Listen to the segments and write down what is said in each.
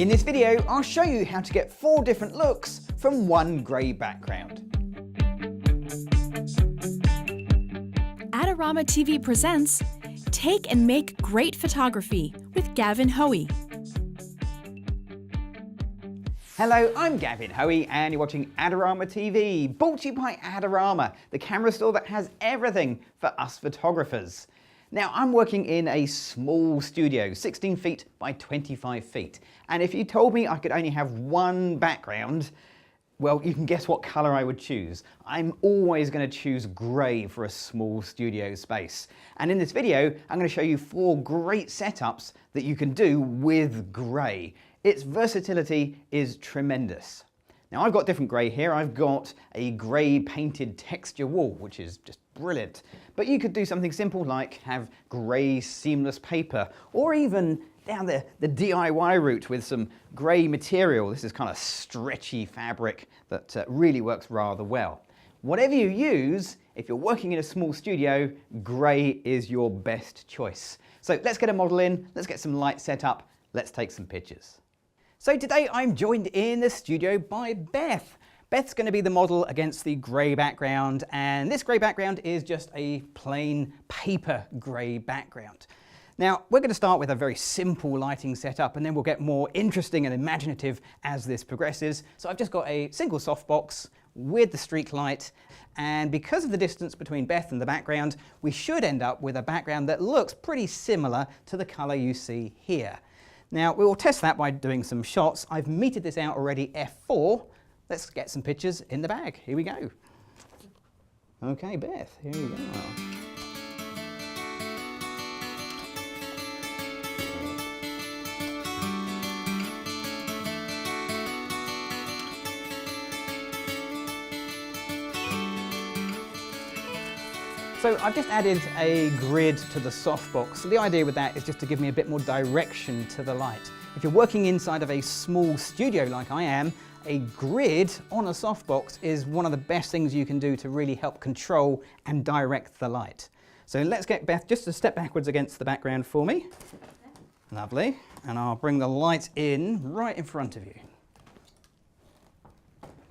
In this video, I'll show you how to get 4 different looks from one grey background. Adorama TV presents Take and Make Great Photography with Gavin Hoey. Hello, I'm Gavin Hoey and you're watching Adorama TV, brought to you by Adorama, the camera store that has everything for us photographers. Now, I'm working in a small studio, 16 feet by 25 feet. And if you told me I could only have one background, well, you can guess what color I would choose. I'm always going to choose grey for a small studio space. And in this video, I'm going to show you 4 great setups that you can do with grey. Its versatility is tremendous. Now, I've got different grey here. I've got a grey painted texture wall, which is just brilliant. But you could do something simple like have grey seamless paper, or even down the DIY route with some grey material. This is kind of stretchy fabric that really works rather well. Whatever you use, if you're working in a small studio, grey is your best choice. So let's get a model in, let's get some light set up, let's take some pictures. So today I'm joined in the studio by Beth. Beth's going to be the model against the grey background, and this grey background is just a plain paper grey background. Now, we're going to start with a very simple lighting setup, and then we'll get more interesting and imaginative as this progresses. So I've just got a single softbox with the streak light, and because of the distance between Beth and the background, we should end up with a background that looks pretty similar to the colour you see here. Now, we will test that by doing some shots. I've metered this out already, f4. Let's get some pictures in the bag. Here we go. Okay, Beth, here we go. So I've just added a grid to the softbox. So the idea with that is just to give me a bit more direction to the light. If you're working inside of a small studio like I am, a grid on a softbox is one of the best things you can do to really help control and direct the light. So let's get Beth just to step backwards against the background for me. Lovely. And I'll bring the light in right in front of you.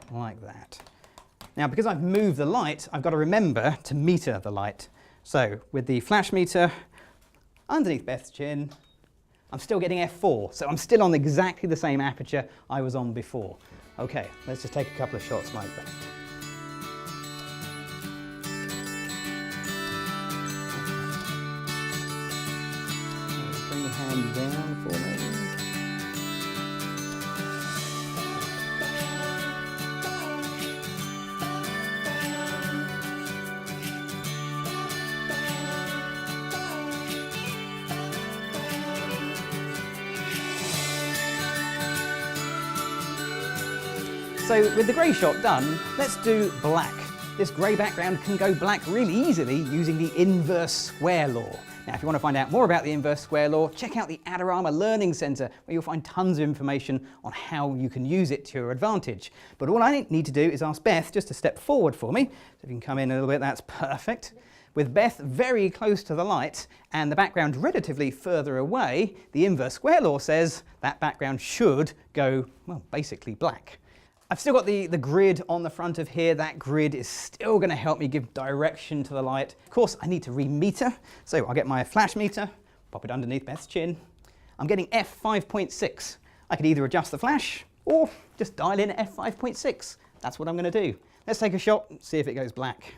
Like that. Now, because I've moved the light, I've got to remember to meter the light. So with the flash meter underneath Beth's chin, I'm still getting f4, so I'm still on exactly the same aperture I was on before. Okay, let's just take a couple of shots like that. Bring your hand down for me. So with the grey shot done, let's do black. This grey background can go black really easily using the inverse square law. Now, if you want to find out more about the inverse square law, check out the Adorama Learning Centre, where you'll find tons of information on how you can use it to your advantage. But all I need to do is ask Beth just to step forward for me. So if you can come in a little bit, that's perfect. With Beth very close to the light and the background relatively further away, the inverse square law says that background should go, well, basically black. I've still got the grid on the front of here. That grid is still going to help me give direction to the light. Of course, I need to re-meter, so I'll get my flash meter, pop it underneath Beth's chin. I'm getting f5.6. I could either adjust the flash or just dial in f5.6. That's what I'm going to do. Let's take a shot and see if it goes black.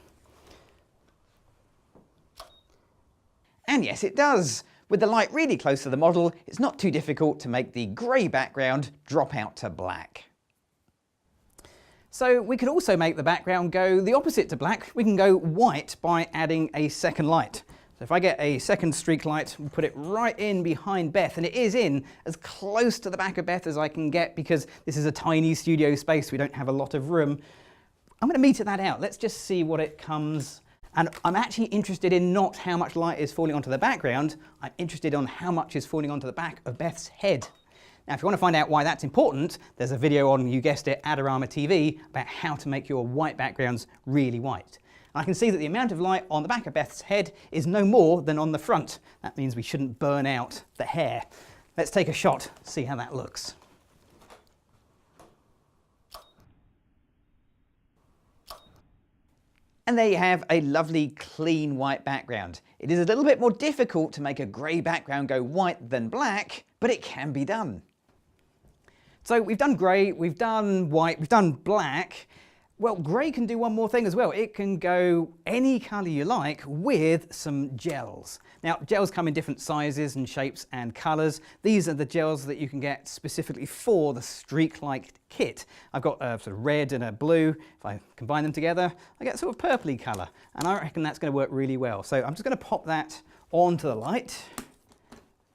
And yes, it does. With the light really close to the model, it's not too difficult to make the grey background drop out to black. So we could also make the background go the opposite to black. We can go white by adding a second light. So if I get a second streak light and put it right in behind Beth, and it is in as close to the back of Beth as I can get because this is a tiny studio space, we don't have a lot of room. I'm going to meter that out. Let's just see what it comes. And I'm actually interested in not how much light is falling onto the background, I'm interested on how much is falling onto the back of Beth's head. Now, if you want to find out why that's important, there's a video on, you guessed it, Adorama TV, about how to make your white backgrounds really white. I can see that the amount of light on the back of Beth's head is no more than on the front. That means we shouldn't burn out the hair. Let's take a shot, see how that looks. And there you have a lovely clean white background. It is a little bit more difficult to make a grey background go white than black, but it can be done. So we've done grey, we've done white, we've done black. Well, grey can do one more thing as well. It can go any colour you like with some gels. Now, gels come in different sizes and shapes and colours. These are the gels that you can get specifically for the streak-like kit. I've got a sort of red and a blue. If I combine them together, I get a sort of purpley colour. And I reckon that's going to work really well. So I'm just going to pop that onto the light.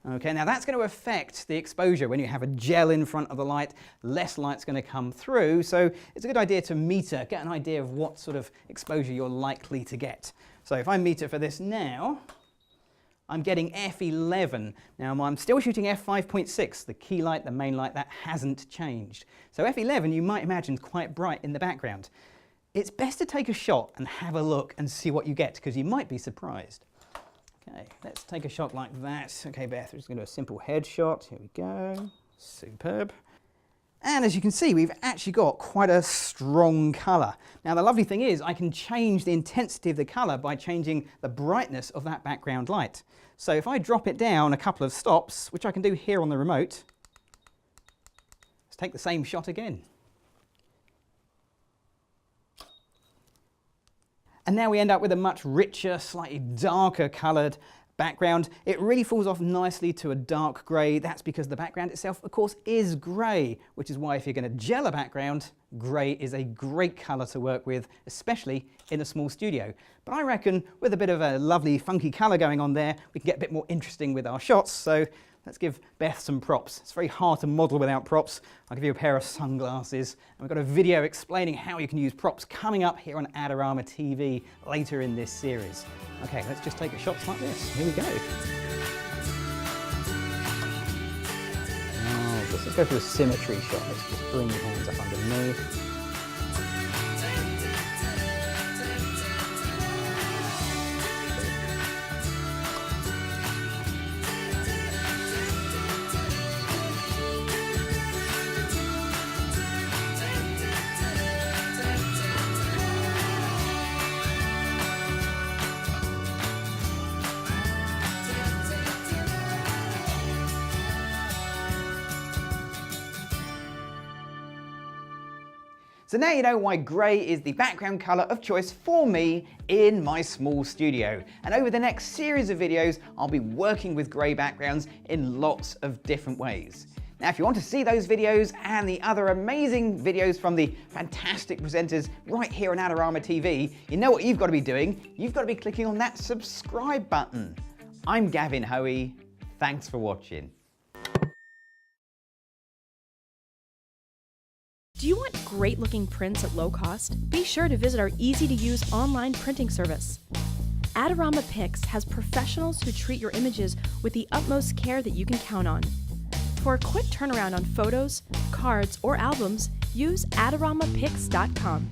Okay, now that's going to affect the exposure. When you have a gel in front of the light, less light's going to come through. So it's a good idea to meter, get an idea of what sort of exposure you're likely to get. So if I meter for this now, I'm getting f11. Now I'm still shooting f5.6, the key light, the main light, that hasn't changed. So f11 you might imagine is quite bright in the background. It's best to take a shot and have a look and see what you get, because you might be surprised. Okay, let's take a shot like that. Okay, Beth, we're just going to do a simple headshot. Here we go. Superb. And as you can see, we've actually got quite a strong colour. Now, the lovely thing is I can change the intensity of the colour by changing the brightness of that background light. So if I drop it down a couple of stops, which I can do here on the remote, let's take the same shot again. And now we end up with a much richer, slightly darker coloured background. It really falls off nicely to a dark grey. That's because the background itself, of course, is grey, which is why if you're going to gel a background, grey is a great colour to work with, especially in a small studio. But I reckon with a bit of a lovely funky colour going on there, we can get a bit more interesting with our shots. So let's give Beth some props. It's very hard to model without props. I'll give you a pair of sunglasses. And we've got a video explaining how you can use props coming up here on Adorama TV later in this series. Okay, let's just take a shot like this. Here we go. Oh, let's go for a symmetry shot. Let's just bring your hands up underneath. So now you know why grey is the background colour of choice for me in my small studio. And over the next series of videos, I'll be working with grey backgrounds in lots of different ways. Now, if you want to see those videos and the other amazing videos from the fantastic presenters right here on Adorama TV, you know what you've got to be doing? You've got to be clicking on that subscribe button. I'm Gavin Hoey. Thanks for watching. Do you want great looking prints at low cost? Be sure to visit our easy to use online printing service. Adorama Pix has professionals who treat your images with the utmost care that you can count on. For a quick turnaround on photos, cards, or albums, use AdoramaPix.com.